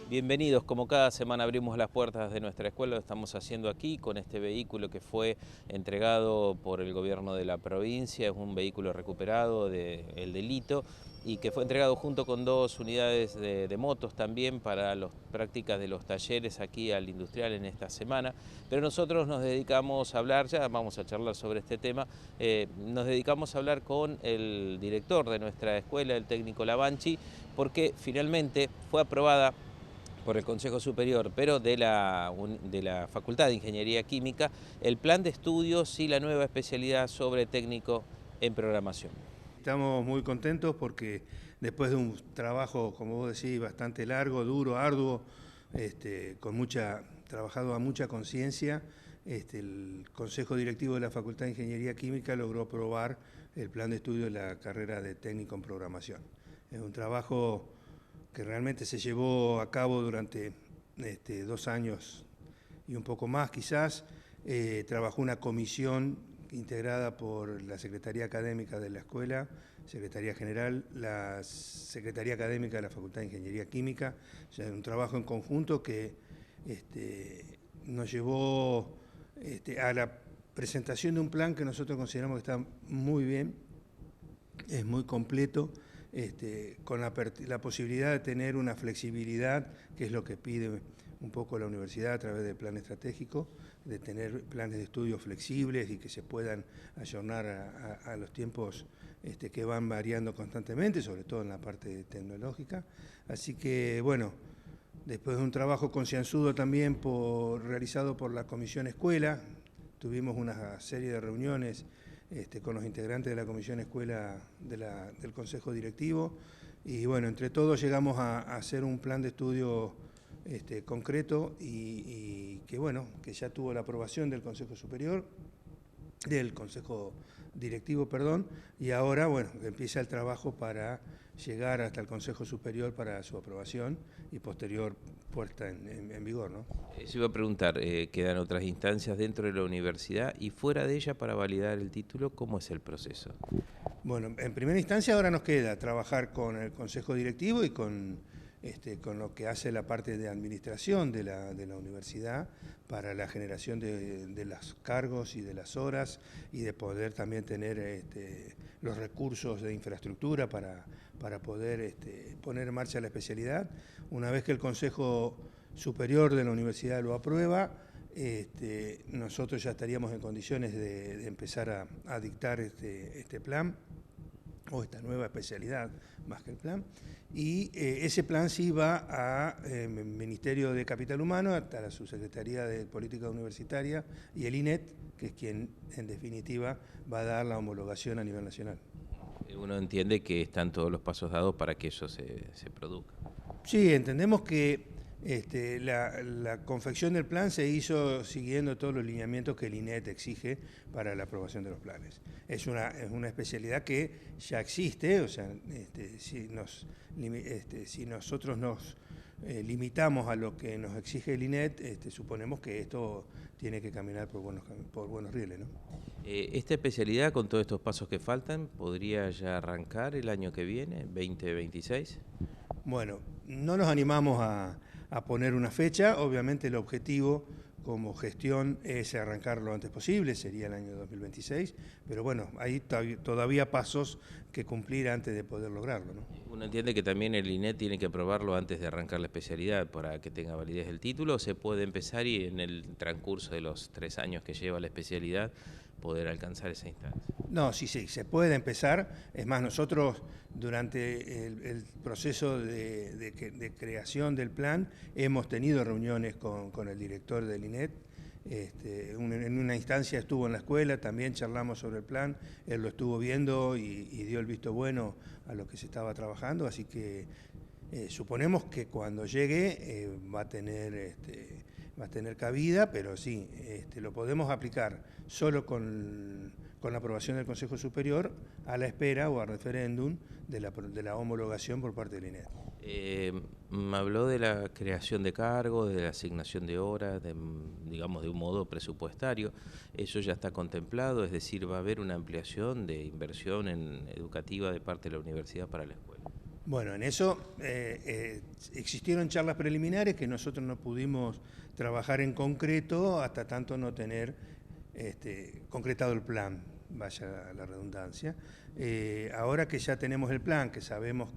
Bienvenidos, como cada semana abrimos las puertas de nuestra escuela, lo estamos haciendo aquí con este vehículo que fue entregado por el gobierno de la provincia, es un vehículo recuperado del delito y que fue entregado junto con 2 unidades de motos también para las prácticas de los talleres aquí al industrial en esta semana. Pero nosotros nos dedicamos a hablar, ya vamos a charlar sobre este tema, nos dedicamos a hablar con el director de nuestra escuela, el técnico Lavanchi, porque finalmente fue aprobada por el Consejo Superior, pero de la Facultad de Ingeniería Química, el plan de estudios y la nueva especialidad sobre técnico en programación. Estamos muy contentos porque después de un trabajo, como vos decís, bastante largo, duro, arduo, trabajado a mucha conciencia, el Consejo Directivo de la Facultad de Ingeniería Química logró aprobar el plan de estudio de la carrera de técnico en programación. Es un trabajo que realmente se llevó a cabo durante 2 años y un poco más quizás. Trabajó una comisión integrada por la Secretaría Académica de la Escuela, Secretaría General, la Secretaría Académica de la Facultad de Ingeniería Química, o sea, un trabajo en conjunto que nos llevó a la presentación de un plan que nosotros consideramos que está muy bien, es muy completo, con la posibilidad de tener una flexibilidad, que es lo que pide un poco la universidad a través del plan estratégico, de tener planes de estudio flexibles y que se puedan ayornar a los tiempos que van variando constantemente, sobre todo en la parte tecnológica. Así que, bueno, después de un trabajo concienzudo también realizado por la Comisión Escuela, tuvimos una serie de reuniones con los integrantes de la Comisión Escuela del Consejo Directivo y bueno, entre todos llegamos a hacer un plan de estudio concreto y que bueno, que ya tuvo la aprobación del Consejo Superior, del Consejo Directivo, perdón, y ahora bueno, empieza el trabajo para llegar hasta el Consejo Superior para su aprobación y posterior puesta en vigor, ¿no? Eso iba a preguntar, quedan otras instancias dentro de la universidad y fuera de ella para validar el título, ¿cómo es el proceso? Bueno, en primera instancia ahora nos queda trabajar con el Consejo Directivo y con lo que hace la parte de administración de la universidad para la generación de los cargos y de las horas y de poder también tener los recursos de infraestructura para poder poner en marcha la especialidad. Una vez que el Consejo Superior de la universidad lo aprueba, nosotros ya estaríamos en condiciones de empezar a dictar este plan o esta nueva especialidad más que el plan, y ese plan sí va al Ministerio de Capital Humano, hasta la Subsecretaría de Política Universitaria y el INET, que es quien en definitiva va a dar la homologación a nivel nacional. Uno entiende que están todos los pasos dados para que eso se produzca. Sí, entendemos que la confección del plan se hizo siguiendo todos los lineamientos que el INET exige para la aprobación de los planes. Es una especialidad que ya existe, o sea, si nosotros nos limitamos a lo que nos exige el INET, suponemos que esto tiene que caminar por buenos rieles, ¿no? Esta especialidad, con todos estos pasos que faltan, ¿podría ya arrancar el año que viene, 2026? Bueno, no nos animamos a poner una fecha. Obviamente el objetivo como gestión es arrancar lo antes posible, sería el año 2026, pero bueno, hay todavía pasos que cumplir antes de poder lograrlo, ¿no? Uno entiende que también el INET tiene que aprobarlo antes de arrancar la especialidad para que tenga validez el título, o se puede empezar y en el transcurso de los 3 años que lleva la especialidad poder alcanzar esa instancia. No, sí, se puede empezar. Es más, nosotros durante el proceso de creación del plan hemos tenido reuniones con el director del INET. En una instancia estuvo en la escuela, también charlamos sobre el plan, él lo estuvo viendo y dio el visto bueno a lo que se estaba trabajando, así que suponemos que cuando llegue va a tener cabida, pero sí, lo podemos aplicar solo con la aprobación del Consejo Superior a la espera o a referéndum de la homologación por parte del INET. Me habló de la creación de cargos, de la asignación de horas, digamos de un modo presupuestario. ¿Eso ya está contemplado? Es decir, ¿va a haber una ampliación de inversión educativa de parte de la universidad para la escuela? Bueno, en eso existieron charlas preliminares que nosotros no pudimos trabajar en concreto hasta tanto no tener concretado el plan, vaya la redundancia. Ahora que ya tenemos el plan, que sabemos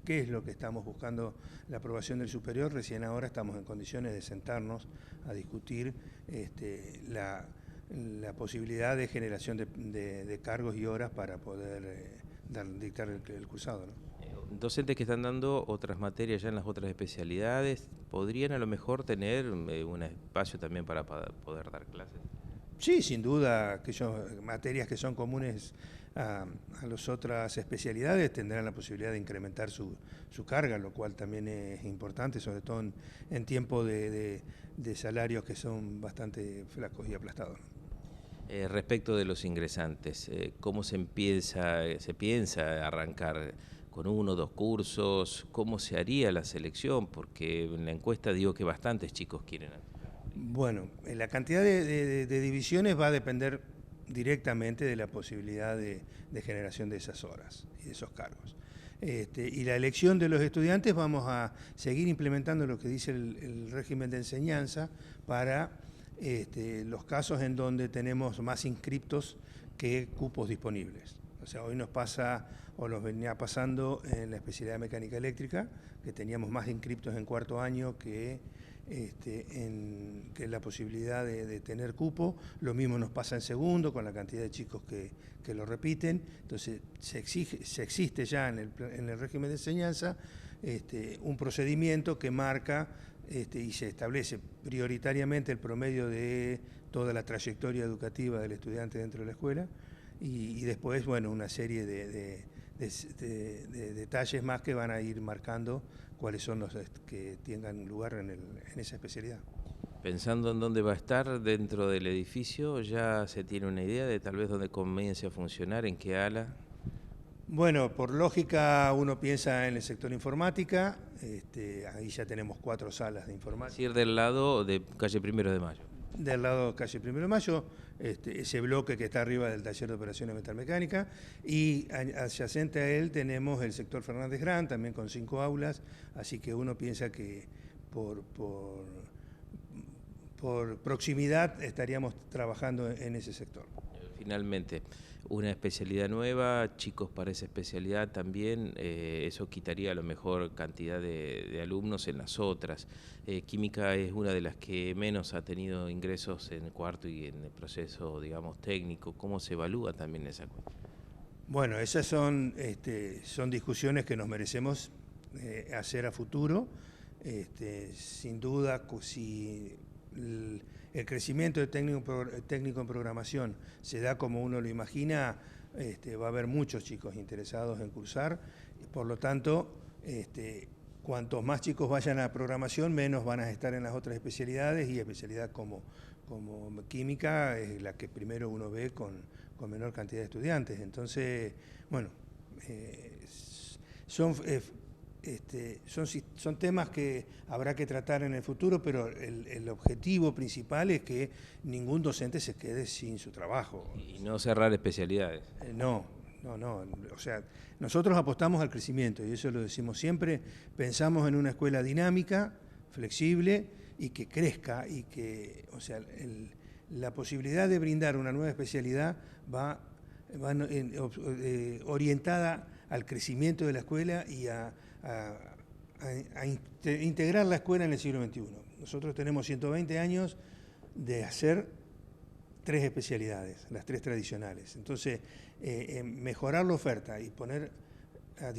qué es lo que estamos buscando la aprobación del superior, recién ahora estamos en condiciones de sentarnos a discutir la posibilidad de generación de cargos y horas para poder dictar el cursado, ¿no? Docentes que están dando otras materias ya en las otras especialidades, ¿podrían a lo mejor tener un espacio también para poder dar clases? Sí, sin duda, aquellas materias que son comunes a las otras especialidades tendrán la posibilidad de incrementar su carga, lo cual también es importante, sobre todo en tiempo de salarios que son bastante flacos y aplastados, ¿no? Respecto de los ingresantes, ¿cómo se piensa arrancar con 1 o 2 cursos? ¿Cómo se haría la selección? Porque en la encuesta digo que bastantes chicos quieren. Bueno, la cantidad de divisiones va a depender directamente de la posibilidad de generación de esas horas y de esos cargos. Y la elección de los estudiantes vamos a seguir implementando lo que dice el régimen de enseñanza para los casos en donde tenemos más inscriptos que cupos disponibles. O sea, hoy nos pasa, o nos venía pasando en la especialidad de mecánica eléctrica, que teníamos más inscriptos en cuarto año que la posibilidad de tener cupo. Lo mismo nos pasa en segundo, con la cantidad de chicos que lo repiten. Entonces, se existe ya en el régimen de enseñanza un procedimiento que marca y se establece prioritariamente el promedio de toda la trayectoria educativa del estudiante dentro de la escuela y después, bueno, una serie de detalles más que van a ir marcando cuáles son los que tengan lugar en esa especialidad. Pensando en dónde va a estar dentro del edificio, ¿ya se tiene una idea de tal vez dónde comience a funcionar, en qué ala? Bueno, por lógica uno piensa en el sector informática, ahí ya tenemos 4 salas de informática. Es decir, del lado de calle 1 de Mayo. Del lado calle 1 de Mayo, ese bloque que está arriba del taller de operaciones metalmecánica, y adyacente a él tenemos el sector Fernández Gran, también con 5 aulas, así que uno piensa que por proximidad estaríamos trabajando en ese sector. Finalmente, una especialidad nueva, chicos para esa especialidad también, eso quitaría a lo mejor cantidad de alumnos en las otras. Química es una de las que menos ha tenido ingresos en el cuarto y en el proceso, digamos, técnico. ¿Cómo se evalúa también esa cuestión? Bueno, esas son discusiones que nos merecemos hacer a futuro. Sin duda, si el crecimiento de técnico en programación se da como uno lo imagina, va a haber muchos chicos interesados en cursar. Por lo tanto, cuantos más chicos vayan a programación, menos van a estar en las otras especialidades, y especialidad como química es la que primero uno ve con menor cantidad de estudiantes. Entonces, bueno, son temas que habrá que tratar en el futuro, pero el objetivo principal es que ningún docente se quede sin su trabajo. Y no cerrar especialidades. No. O sea, nosotros apostamos al crecimiento, y eso lo decimos siempre. Pensamos en una escuela dinámica, flexible y que crezca, y que, o sea, la posibilidad de brindar una nueva especialidad va orientada al crecimiento de la escuela y a integrar la escuela en el siglo XXI. Nosotros tenemos 120 años de hacer 3 especialidades, las 3 tradicionales. Entonces, mejorar la oferta y poner a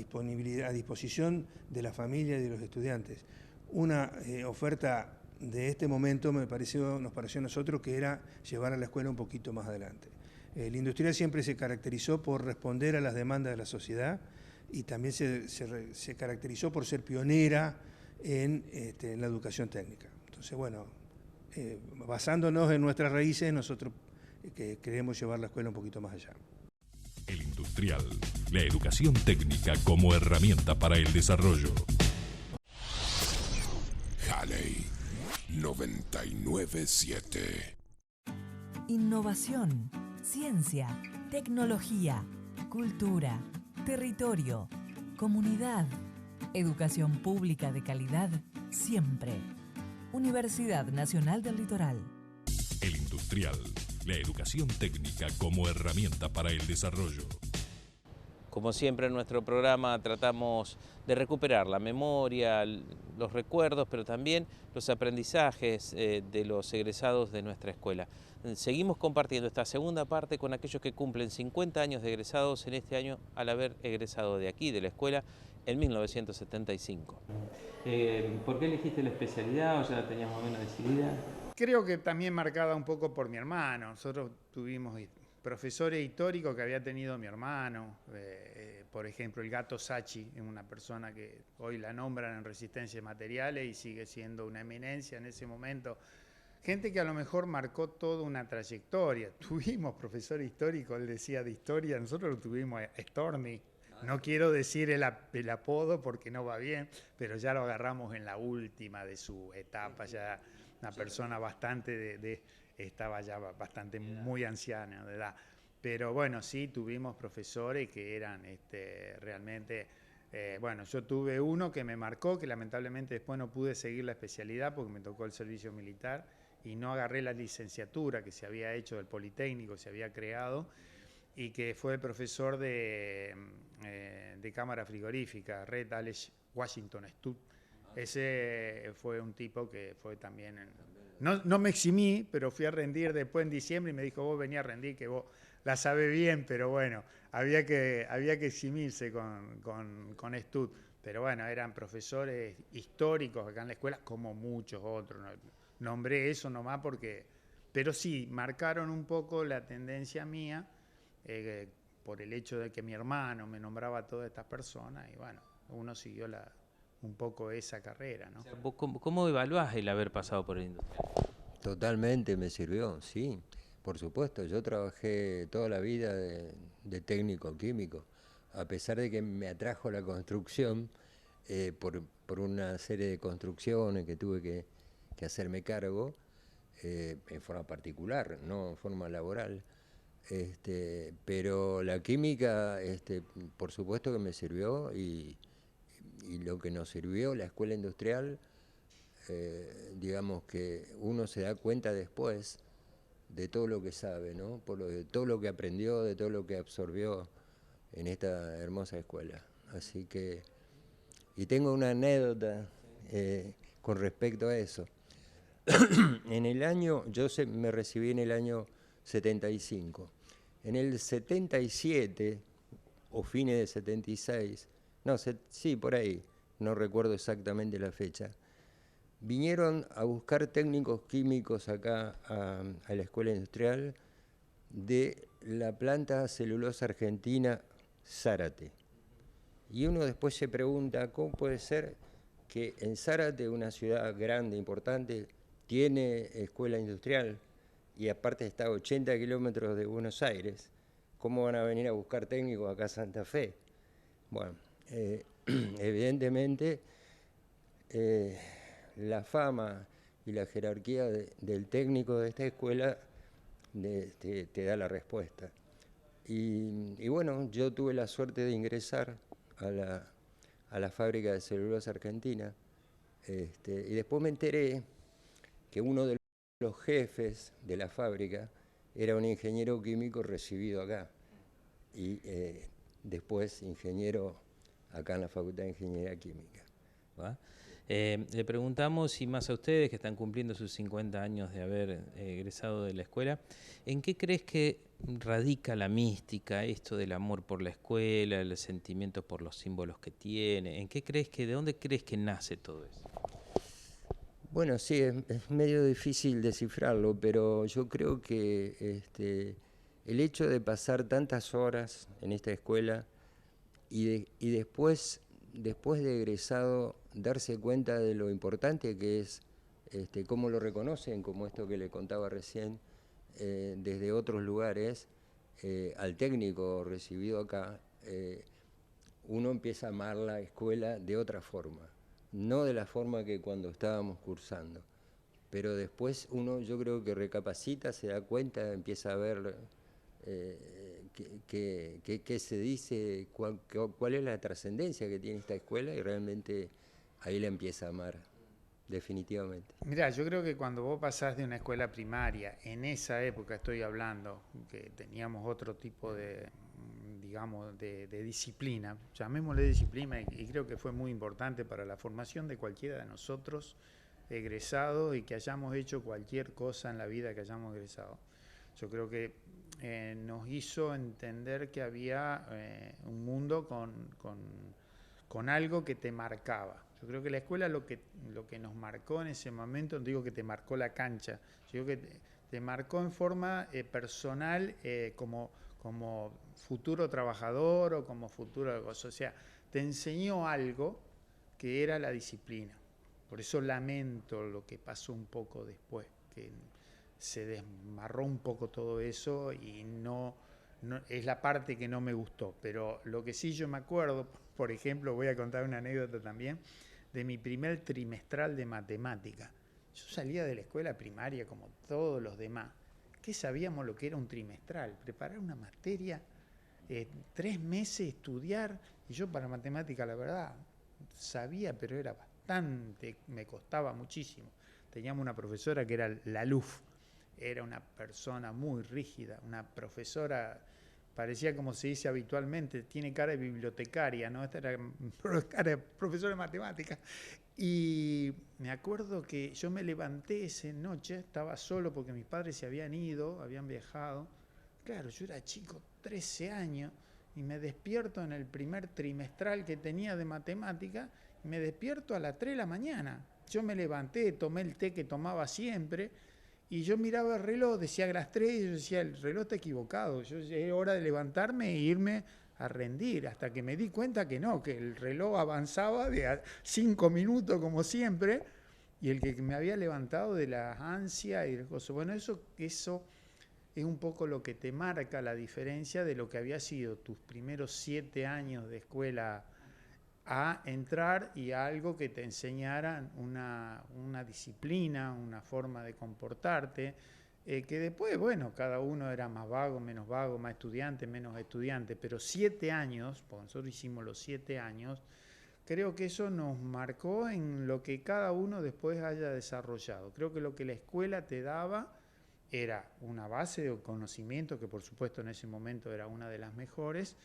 disposición de la familia y de los estudiantes una oferta de este momento nos pareció a nosotros que era llevar a la escuela un poquito más adelante. El industrial siempre se caracterizó por responder a las demandas de la sociedad, y también se caracterizó por ser pionera en la educación técnica. Entonces, bueno, basándonos en nuestras raíces, nosotros queremos llevar la escuela un poquito más allá. El industrial, la educación técnica como herramienta para el desarrollo. Halley 997. Innovación, ciencia, tecnología, cultura, territorio, comunidad, Educación pública de calidad siempre. Universidad Nacional del Litoral. El Industrial, la educación técnica como herramienta para el desarrollo. Como siempre en nuestro programa tratamos de recuperar la memoria, los recuerdos, pero también los aprendizajes de los egresados de nuestra escuela. Seguimos compartiendo esta segunda parte con aquellos que cumplen 50 años de egresados en este año al haber egresado de aquí, de la escuela, en 1975. ¿Por qué elegiste la especialidad o ya la tenías más o menos decidida? Creo que también marcada un poco por mi hermano. Nosotros tuvimos profesores históricos que había tenido mi hermano. Por ejemplo, el Gato Sachi, es una persona que hoy la nombran en Resistencia de Materiales y sigue siendo una eminencia en ese momento. Gente que a lo mejor marcó toda una trayectoria. Tuvimos profesor histórico, él decía de historia, nosotros lo tuvimos a Storni. No quiero decir el apodo porque no va bien, pero ya lo agarramos en la última de su etapa, ya una persona bastante estaba ya bastante muy anciana de edad. Pero bueno, sí, tuvimos profesores que eran realmente... bueno, yo tuve uno que me marcó, que lamentablemente después no pude seguir la especialidad porque me tocó el servicio militar y no agarré la licenciatura que se había hecho del Politécnico, se había creado, y que fue el profesor de cámara frigorífica, Red Alex Washington Stutt. Ese fue un tipo que fue también... No me eximí, pero fui a rendir después en diciembre y me dijo, vos venía a rendir, que vos la sabés bien, pero bueno, había que eximirse con Stutt. Pero bueno, eran profesores históricos acá en la escuela, como muchos otros. Nombré eso nomás porque... Pero sí, marcaron un poco la tendencia mía, por el hecho de que mi hermano me nombraba a todas estas personas, y bueno, uno siguió un poco esa carrera, ¿no? O sea, ¿vos cómo evaluás el haber pasado por el industrial? Totalmente me sirvió, sí, por supuesto. Yo trabajé toda la vida de técnico químico, a pesar de que me atrajo la construcción por una serie de construcciones que tuve que hacerme cargo en forma particular, no en forma laboral. Pero la química, por supuesto que me sirvió y lo que nos sirvió la escuela industrial, digamos que uno se da cuenta después de todo lo que sabe, ¿no? De todo lo que aprendió, de todo lo que absorbió en esta hermosa escuela. Así que, y tengo una anécdota con respecto a eso. En el año, me recibí en el año 75. En el 77, o fines de 76, sí, por ahí, no recuerdo exactamente la fecha, vinieron a buscar técnicos químicos acá a la Escuela Industrial de la planta celulosa argentina Zárate. Y uno después se pregunta, ¿cómo puede ser que en Zárate, una ciudad grande, importante, tiene escuela industrial y aparte está a 80 kilómetros de Buenos Aires? ¿Cómo van a venir a buscar técnicos acá a Santa Fe? Bueno, evidentemente la fama y la jerarquía del técnico de esta escuela te da la respuesta. Y bueno, yo tuve la suerte de ingresar a la fábrica de celulosa argentina, y después me enteré que uno de los jefes de la fábrica era un ingeniero químico recibido acá, y después ingeniero acá en la Facultad de Ingeniería Química. ¿Va? Le preguntamos, y más a ustedes que están cumpliendo sus 50 años de haber egresado de la escuela, ¿en qué crees que radica la mística, esto del amor por la escuela, el sentimiento por los símbolos que tiene? ¿De dónde crees que nace todo eso? Bueno, sí, es medio difícil descifrarlo, pero yo creo que el hecho de pasar tantas horas en esta escuela y después de egresado darse cuenta de lo importante que es, cómo lo reconocen, como esto que le contaba recién, desde otros lugares, al técnico recibido acá, uno empieza a amar la escuela de otra forma, no de la forma que cuando estábamos cursando, pero después uno, yo creo que recapacita, se da cuenta, empieza a ver qué se dice, cuál es la trascendencia que tiene esta escuela, y realmente ahí la empieza a amar, definitivamente. Mirá, yo creo que cuando vos pasás de una escuela primaria, en esa época estoy hablando, que teníamos otro tipo de, digamos, de disciplina, llamémosle disciplina, y creo que fue muy importante para la formación de cualquiera de nosotros egresados y que hayamos hecho cualquier cosa en la vida que hayamos egresado. Yo creo que nos hizo entender que había un mundo con algo que te marcaba. Yo creo que la escuela lo que nos marcó en ese momento, no digo que te marcó la cancha, yo digo que te marcó en forma personal como futuro trabajador o como futuro cosa. O sea, te enseñó algo que era la disciplina. Por eso lamento lo que pasó un poco después, que se desmarró un poco todo eso y no es la parte que no me gustó. Pero lo que sí yo me acuerdo, por ejemplo, voy a contar una anécdota también, de mi primer trimestral de matemática. Yo salía de la escuela primaria como todos los demás. ¿Qué sabíamos lo que era un trimestral? Preparar una materia, 3 meses estudiar, y yo para matemática la verdad sabía, pero era bastante, me costaba muchísimo. Teníamos una profesora que era la Luf, era una persona muy rígida, una profesora, parecía como se dice habitualmente, tiene cara de bibliotecaria, ¿no? Esta era cara de profesora de matemáticas. Y me acuerdo que yo me levanté esa noche, estaba solo porque mis padres se habían ido, habían viajado. Claro, yo era chico, 13 años, y me despierto en el primer trimestral que tenía de matemática, y me despierto a las 3 de la mañana. Yo me levanté, tomé el té que tomaba siempre, y yo miraba el reloj, decía a las 3, y yo decía, el reloj está equivocado, es hora de levantarme e irme a rendir, hasta que me di cuenta que no, que el reloj avanzaba de a 5 minutos como siempre, y el que me había levantado de la ansia y las cosas. Bueno, eso es un poco lo que te marca la diferencia de lo que había sido tus primeros 7 años de escuela a entrar y a algo que te enseñaran una disciplina, una forma de comportarte, que después, bueno, cada uno era más vago, menos estudiante, menos estudiante, pero 7 años, porque nosotros hicimos los 7 años, creo que eso nos marcó en lo que cada uno después haya desarrollado. Creo que lo que la escuela te daba era una base de conocimiento, que por supuesto en ese momento era una de las mejores,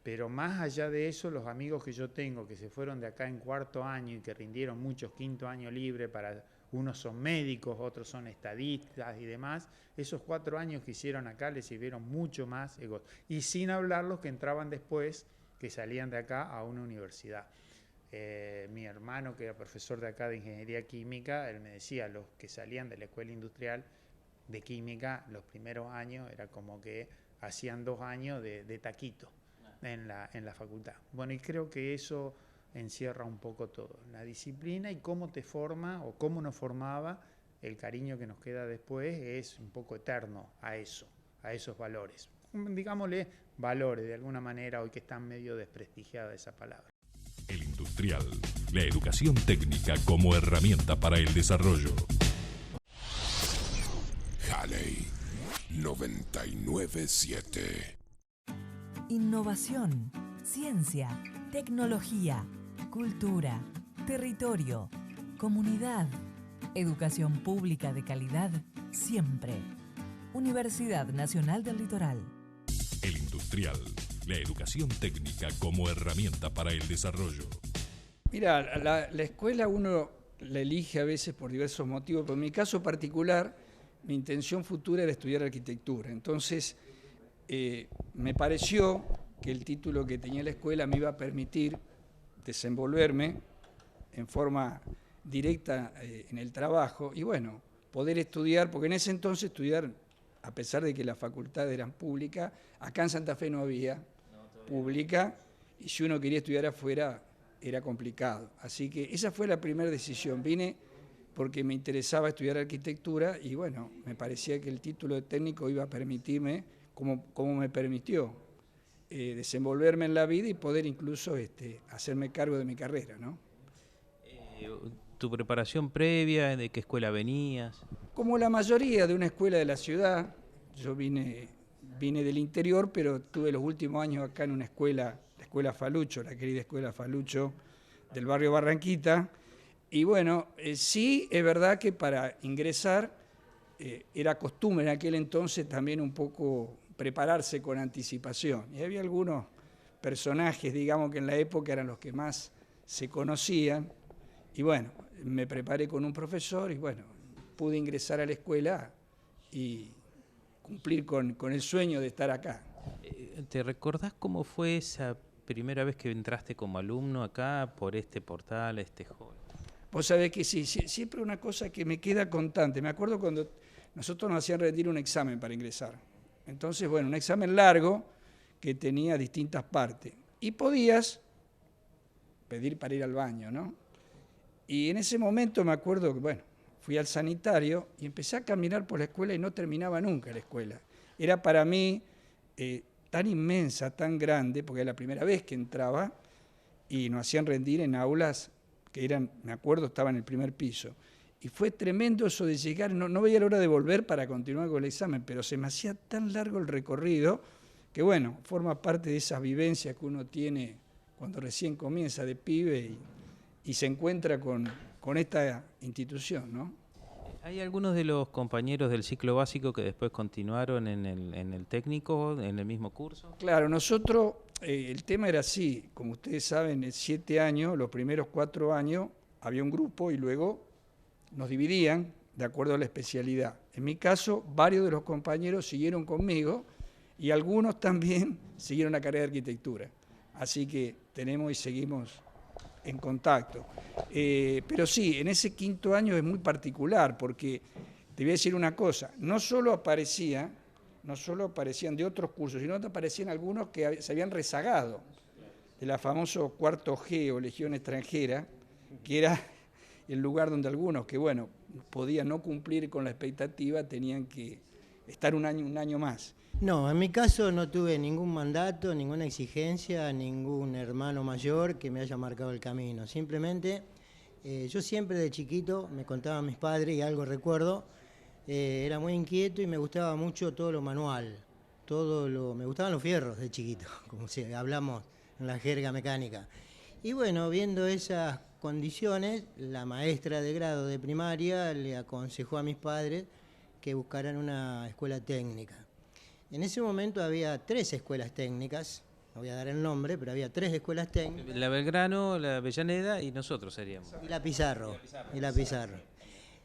pero más allá de eso, los amigos que yo tengo que se fueron de acá en 4º año y que rindieron muchos 5º año libre, unos son médicos, otros son estadistas y demás, esos 4 años que hicieron acá les sirvieron mucho más, y sin hablar los que entraban después, que salían de acá a una universidad. Mi hermano, que era profesor de acá de ingeniería química, él me decía, los que salían de la escuela industrial de química, los primeros años era como que hacían 2 años de taquito en la facultad. Bueno, y creo que eso encierra un poco todo, la disciplina, y cómo te forma o cómo nos formaba, el cariño que nos queda después es un poco eterno a esos valores. Digámosle valores de alguna manera, hoy que están medio desprestigiada esa palabra. El Industrial, la educación técnica como herramienta para el desarrollo. Halley 997. Innovación, ciencia, tecnología, cultura, territorio, comunidad, educación pública de calidad, siempre. Universidad Nacional del Litoral. El Industrial, la educación técnica como herramienta para el desarrollo. Mira, la escuela uno la elige a veces por diversos motivos, pero en mi caso particular, mi intención futura era estudiar arquitectura. Entonces, me pareció que el título que tenía la escuela me iba a permitir desenvolverme en forma directa en el trabajo y, bueno, poder estudiar, porque en ese entonces estudiar, a pesar de que las facultades eran públicas, acá en Santa Fe no había pública, y si uno quería estudiar afuera era complicado. Así que esa fue la primera decisión. Vine porque me interesaba estudiar arquitectura y, bueno, me parecía que el título de técnico iba a permitirme, como me permitió, desenvolverme en la vida y poder incluso hacerme cargo de mi carrera, ¿no? ¿Tu preparación previa? ¿De qué escuela venías? Como la mayoría de una escuela de la ciudad, yo vine vine del interior, pero tuve los últimos años acá en una escuela, la Escuela Falucho, la querida Escuela Falucho del barrio Barranquita. Y bueno, sí es verdad que para ingresar era costumbre en aquel entonces también un poco prepararse con anticipación. Y había algunos personajes, digamos, que en la época eran los que más se conocían. Y bueno, me preparé con un profesor y bueno, pude ingresar a la escuela y cumplir con el sueño de estar acá. ¿Te recordás cómo fue esa primera vez que entraste como alumno acá por este portal, este hall? Vos sabés que sí, siempre una cosa que me queda constante. Me acuerdo cuando nosotros nos hacían rendir un examen para ingresar. Entonces, bueno, un examen largo que tenía distintas partes. Y podías pedir para ir al baño, ¿no? Y en ese momento me acuerdo que, bueno, fui al sanitario y empecé a caminar por la escuela y no terminaba nunca la escuela. Era para mí tan inmensa, tan grande, porque era la primera vez que entraba y nos hacían rendir en aulas que eran, me acuerdo, estaban en el primer piso. Y fue tremendo eso de llegar, no veía la hora de volver para continuar con el examen, pero se me hacía tan largo el recorrido que, bueno, forma parte de esas vivencias que uno tiene cuando recién comienza de pibe y se encuentra con esta institución, ¿no? ¿Hay algunos de los compañeros del ciclo básico que después continuaron en el técnico, en el mismo curso? Claro, nosotros, el tema era así, como ustedes saben, en 7 años, los primeros 4 años, había un grupo y luego nos dividían de acuerdo a la especialidad. En mi caso, varios de los compañeros siguieron conmigo y algunos también siguieron la carrera de arquitectura. Así que tenemos y seguimos en contacto. Pero sí, en ese 5.º año es muy particular porque te voy a decir una cosa, no solo aparecían de otros cursos, sino que aparecían algunos que se habían rezagado de la famoso 4º G o Legión Extranjera, que era el lugar donde algunos que, bueno, podían no cumplir con la expectativa, tenían que estar un año más. No, en mi caso no tuve ningún mandato, ninguna exigencia, ningún hermano mayor que me haya marcado el camino. Simplemente, yo siempre de chiquito, me contaban mis padres y algo recuerdo, era muy inquieto y me gustaba mucho todo lo manual, me gustaban los fierros de chiquito, como si hablamos en la jerga mecánica. Y bueno, viendo esas condiciones, la maestra de grado de primaria le aconsejó a mis padres que buscaran una escuela técnica. En ese momento había 3 escuelas técnicas, no voy a dar el nombre, pero había 3 escuelas técnicas. La Belgrano, la Avellaneda y nosotros seríamos. Y la Pizarro.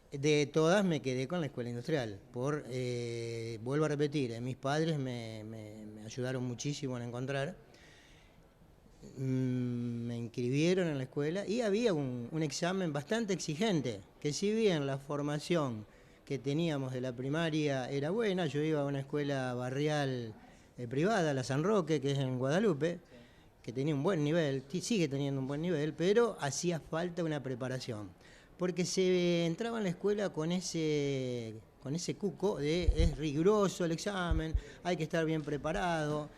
De todas me quedé con la escuela industrial. Vuelvo a repetir, mis padres me ayudaron muchísimo en encontrar. Me inscribieron en la escuela y había un examen bastante exigente, que si bien la formación que teníamos de la primaria era buena, yo iba a una escuela barrial privada, la San Roque, que es en Guadalupe, que tenía un buen nivel, sigue teniendo un buen nivel, pero hacía falta una preparación, porque se entraba en la escuela con ese cuco de es riguroso el examen, hay que estar bien preparado,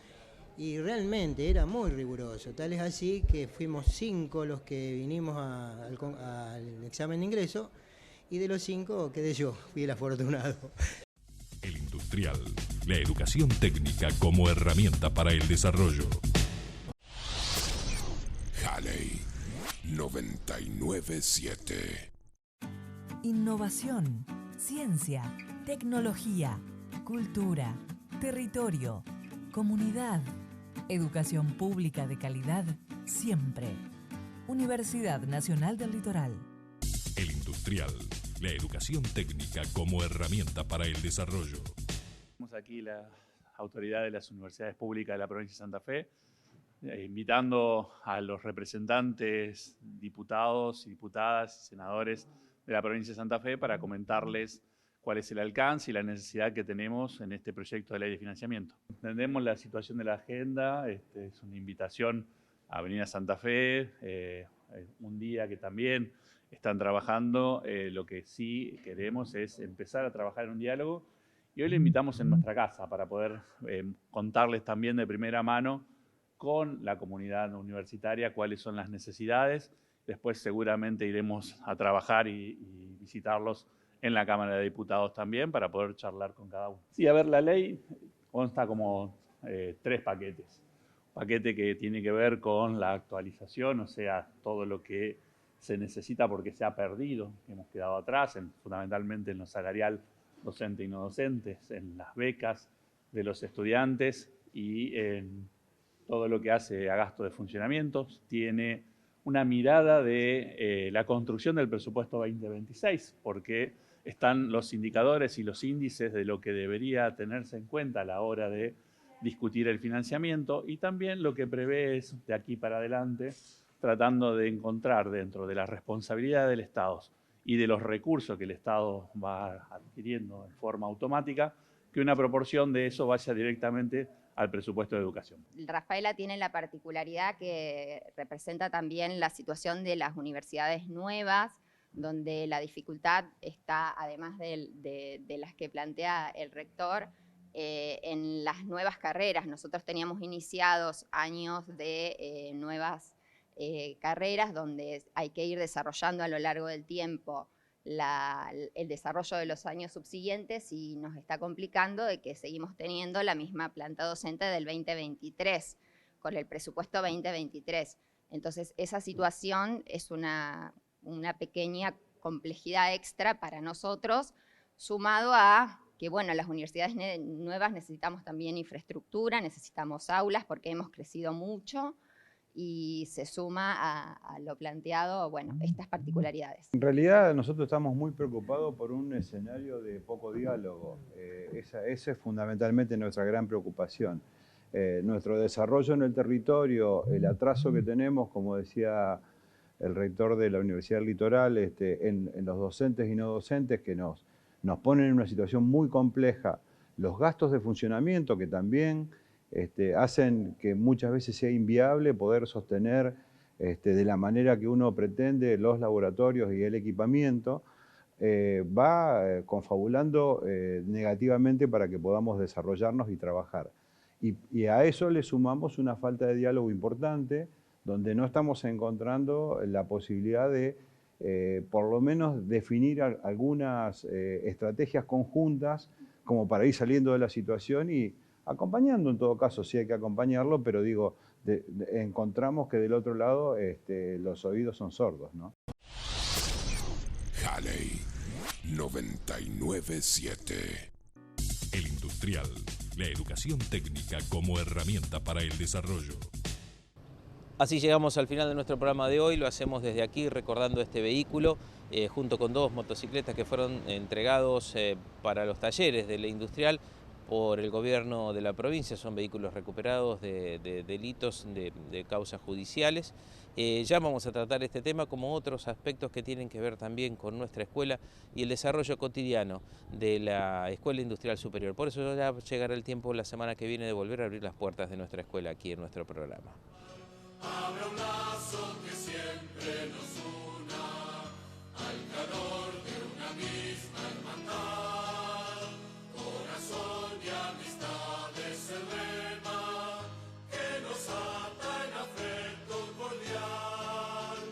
y realmente era muy riguroso, tal es así que fuimos 5 los que vinimos al examen de ingreso, y de los 5 quedé yo, fui el afortunado. El Industrial, la educación técnica como herramienta para el desarrollo. Halley 997. Innovación, ciencia, tecnología, cultura, territorio, comunidad, educación pública de calidad, siempre. Universidad Nacional del Litoral. El Industrial, la educación técnica como herramienta para el desarrollo. Tenemos aquí las autoridades de las universidades públicas de la provincia de Santa Fe, invitando a los representantes, diputados y diputadas y senadores de la provincia de Santa Fe para comentarles cuál es el alcance y la necesidad que tenemos en este proyecto de ley de financiamiento. Entendemos la situación de la agenda, es una invitación a venir a Santa Fe, un día que también están trabajando, lo que sí queremos es empezar a trabajar en un diálogo y hoy le invitamos en nuestra casa para poder contarles también de primera mano con la comunidad universitaria cuáles son las necesidades. Después seguramente iremos a trabajar y visitarlos en la Cámara de Diputados también para poder charlar con cada uno. Sí, a ver, la ley, consta como 3 paquetes. Paquete que tiene que ver con la actualización, o sea, todo lo que se necesita porque se ha perdido, que hemos quedado atrás, fundamentalmente en lo salarial docente y no docentes, en las becas de los estudiantes y en todo lo que hace a gasto de funcionamiento. Tiene una mirada de la construcción del presupuesto 2026, porque están los indicadores y los índices de lo que debería tenerse en cuenta a la hora de discutir el financiamiento, y también lo que prevé es, de aquí para adelante, tratando de encontrar dentro de la responsabilidad del Estado y de los recursos que el Estado va adquiriendo en forma automática, que una proporción de eso vaya directamente al presupuesto de educación. Rafaela tiene la particularidad que representa también la situación de las universidades nuevas, donde la dificultad está, además de las que plantea el rector, en las nuevas carreras. Nosotros teníamos iniciados años de nuevas carreras donde hay que ir desarrollando a lo largo del tiempo el desarrollo de los años subsiguientes, y nos está complicando de que seguimos teniendo la misma planta docente del 2023, con el presupuesto 2023. Entonces, esa situación es una pequeña complejidad extra para nosotros, sumado a que, bueno, las universidades nuevas necesitamos también infraestructura, necesitamos aulas porque hemos crecido mucho, y se suma a lo planteado, bueno, estas particularidades. En realidad nosotros estamos muy preocupados por un escenario de poco diálogo. Esa es fundamentalmente nuestra gran preocupación. Nuestro desarrollo en el territorio, el atraso que tenemos, como decía el rector de la Universidad del Litoral, en los docentes y no docentes, que nos ponen en una situación muy compleja. Los gastos de funcionamiento que también hacen que muchas veces sea inviable poder sostener de la manera que uno pretende los laboratorios y el equipamiento, va confabulando negativamente para que podamos desarrollarnos y trabajar. Y a eso le sumamos una falta de diálogo importante, donde no estamos encontrando la posibilidad de por lo menos definir algunas estrategias conjuntas como para ir saliendo de la situación y acompañando, en todo caso, sí hay que acompañarlo, pero digo, encontramos que del otro lado los oídos son sordos, ¿no? Halley 997. El Industrial, la educación técnica como herramienta para el desarrollo. Así llegamos al final de nuestro programa de hoy. Lo hacemos desde aquí recordando este vehículo junto con 2 motocicletas que fueron entregados para los talleres de la Industrial por el gobierno de la provincia. Son vehículos recuperados de delitos de causas judiciales. Ya vamos a tratar este tema como otros aspectos que tienen que ver también con nuestra escuela y el desarrollo cotidiano de la Escuela Industrial Superior. Por eso ya llegará el tiempo la semana que viene de volver a abrir las puertas de nuestra escuela aquí en nuestro programa. Habrá un lazo que siempre nos